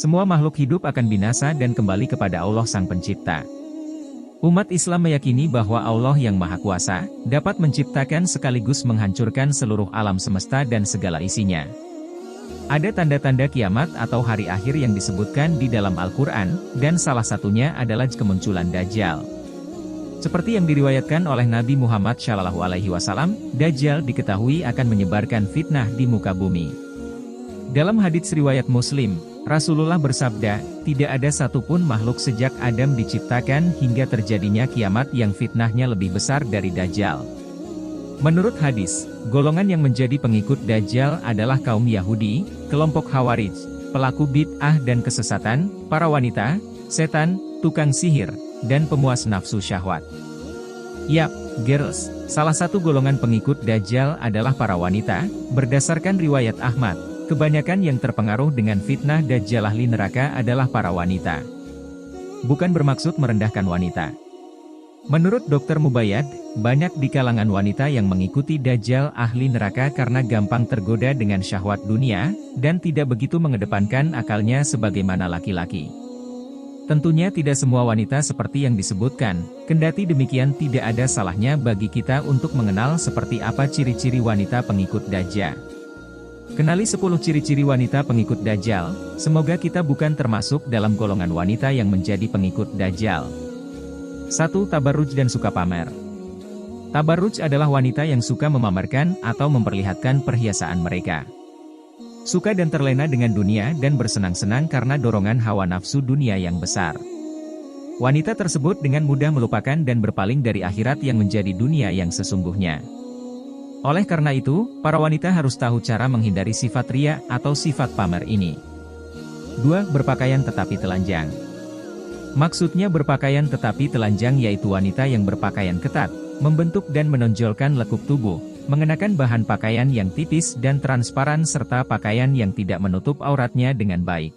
Semua makhluk hidup akan binasa dan kembali kepada Allah Sang Pencipta. Umat Islam meyakini bahwa Allah yang Maha Kuasa, dapat menciptakan sekaligus menghancurkan seluruh alam semesta dan segala isinya. Ada tanda-tanda kiamat atau hari akhir yang disebutkan di dalam Al-Quran, dan salah satunya adalah kemunculan Dajjal. Seperti yang diriwayatkan oleh Nabi Muhammad SAW, Dajjal diketahui akan menyebarkan fitnah di muka bumi. Dalam hadits riwayat Muslim, Rasulullah bersabda, tidak ada satupun makhluk sejak Adam diciptakan hingga terjadinya kiamat yang fitnahnya lebih besar dari Dajjal. Menurut hadis, golongan yang menjadi pengikut Dajjal adalah kaum Yahudi, kelompok Khawarij, pelaku bid'ah dan kesesatan, para wanita, setan, tukang sihir, dan pemuas nafsu syahwat. Yap, girls, salah satu golongan pengikut Dajjal adalah para wanita, berdasarkan riwayat Ahmad. Kebanyakan yang terpengaruh dengan fitnah Dajjal ahli neraka adalah para wanita. Bukan bermaksud merendahkan wanita. Menurut Dr. Mubayyad, banyak di kalangan wanita yang mengikuti Dajjal ahli neraka karena gampang tergoda dengan syahwat dunia, dan tidak begitu mengedepankan akalnya sebagaimana laki-laki. Tentunya tidak semua wanita seperti yang disebutkan, kendati demikian tidak ada salahnya bagi kita untuk mengenal seperti apa ciri-ciri wanita pengikut Dajjal. Kenali 10 ciri-ciri wanita pengikut Dajjal, semoga kita bukan termasuk dalam golongan wanita yang menjadi pengikut Dajjal. 1. Tabarruj dan suka pamer. Tabarruj adalah wanita yang suka memamerkan atau memperlihatkan perhiasan mereka. Suka dan terlena dengan dunia dan bersenang-senang karena dorongan hawa nafsu dunia yang besar. Wanita tersebut dengan mudah melupakan dan berpaling dari akhirat yang menjadi dunia yang sesungguhnya. Oleh karena itu, para wanita harus tahu cara menghindari sifat ria atau sifat pamer ini. 2. Berpakaian tetapi telanjang. Maksudnya berpakaian tetapi telanjang yaitu wanita yang berpakaian ketat, membentuk dan menonjolkan lekuk tubuh, mengenakan bahan pakaian yang tipis dan transparan serta pakaian yang tidak menutup auratnya dengan baik.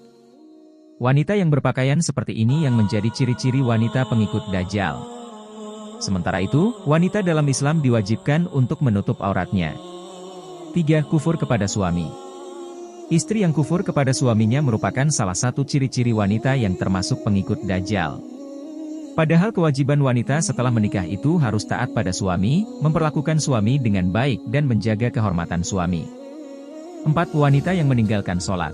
Wanita yang berpakaian seperti ini yang menjadi ciri-ciri wanita pengikut Dajjal. Sementara itu, wanita dalam Islam diwajibkan untuk menutup auratnya. 3. Kufur kepada suami. Istri yang kufur kepada suaminya merupakan salah satu ciri-ciri wanita yang termasuk pengikut Dajjal. Padahal kewajiban wanita setelah menikah itu harus taat pada suami, memperlakukan suami dengan baik dan menjaga kehormatan suami. 4. Wanita yang meninggalkan sholat.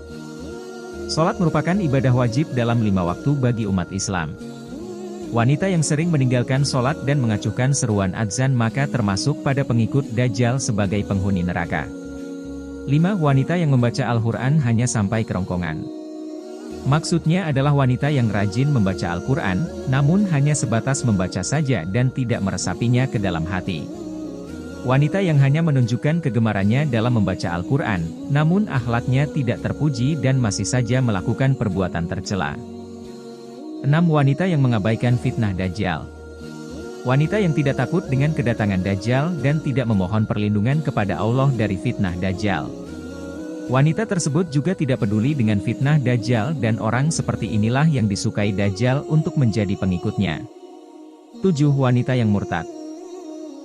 Sholat merupakan ibadah wajib dalam 5 waktu bagi umat Islam. Wanita yang sering meninggalkan sholat dan mengacuhkan seruan adzan maka termasuk pada pengikut Dajjal sebagai penghuni neraka. 5. Wanita yang membaca Al-Quran hanya sampai kerongkongan. Maksudnya adalah wanita yang rajin membaca Al-Quran, namun hanya sebatas membaca saja dan tidak meresapinya ke dalam hati. Wanita yang hanya menunjukkan kegemarannya dalam membaca Al-Quran, namun akhlaknya tidak terpuji dan masih saja melakukan perbuatan tercela. 6. Wanita yang mengabaikan fitnah Dajjal. Wanita yang tidak takut dengan kedatangan Dajjal dan tidak memohon perlindungan kepada Allah dari fitnah Dajjal. Wanita tersebut juga tidak peduli dengan fitnah Dajjal dan orang seperti inilah yang disukai Dajjal untuk menjadi pengikutnya. 7. Wanita yang murtad.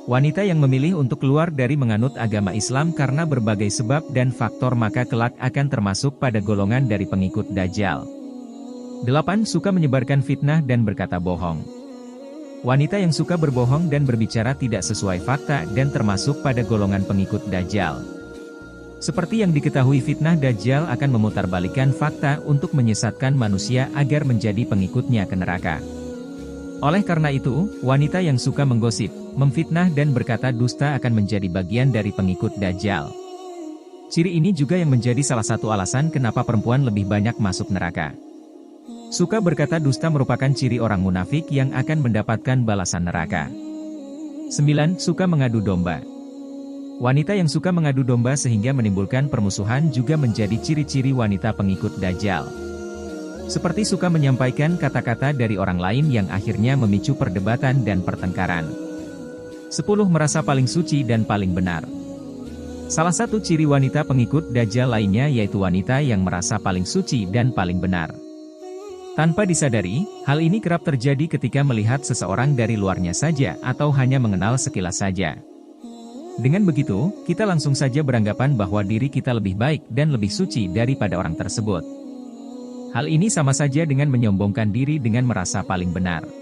Wanita yang memilih untuk keluar dari menganut agama Islam karena berbagai sebab dan faktor maka kelak akan termasuk pada golongan dari pengikut Dajjal. 8. Suka menyebarkan fitnah dan berkata bohong. Wanita yang suka berbohong dan berbicara tidak sesuai fakta dan termasuk pada golongan pengikut Dajjal. Seperti yang diketahui fitnah Dajjal akan memutarbalikkan fakta untuk menyesatkan manusia agar menjadi pengikutnya ke neraka. Oleh karena itu, wanita yang suka menggosip, memfitnah dan berkata dusta akan menjadi bagian dari pengikut Dajjal. Ciri ini juga yang menjadi salah satu alasan kenapa perempuan lebih banyak masuk neraka. Suka berkata dusta merupakan ciri orang munafik yang akan mendapatkan balasan neraka. 9. Suka mengadu domba. Wanita yang suka mengadu domba sehingga menimbulkan permusuhan juga menjadi ciri-ciri wanita pengikut Dajjal. Seperti suka menyampaikan kata-kata dari orang lain yang akhirnya memicu perdebatan dan pertengkaran. 10. Merasa paling suci dan paling benar. Salah satu ciri wanita pengikut Dajjal lainnya yaitu wanita yang merasa paling suci dan paling benar. Tanpa disadari, hal ini kerap terjadi ketika melihat seseorang dari luarnya saja atau hanya mengenal sekilas saja. Dengan begitu, kita langsung saja beranggapan bahwa diri kita lebih baik dan lebih suci daripada orang tersebut. Hal ini sama saja dengan menyombongkan diri dengan merasa paling benar.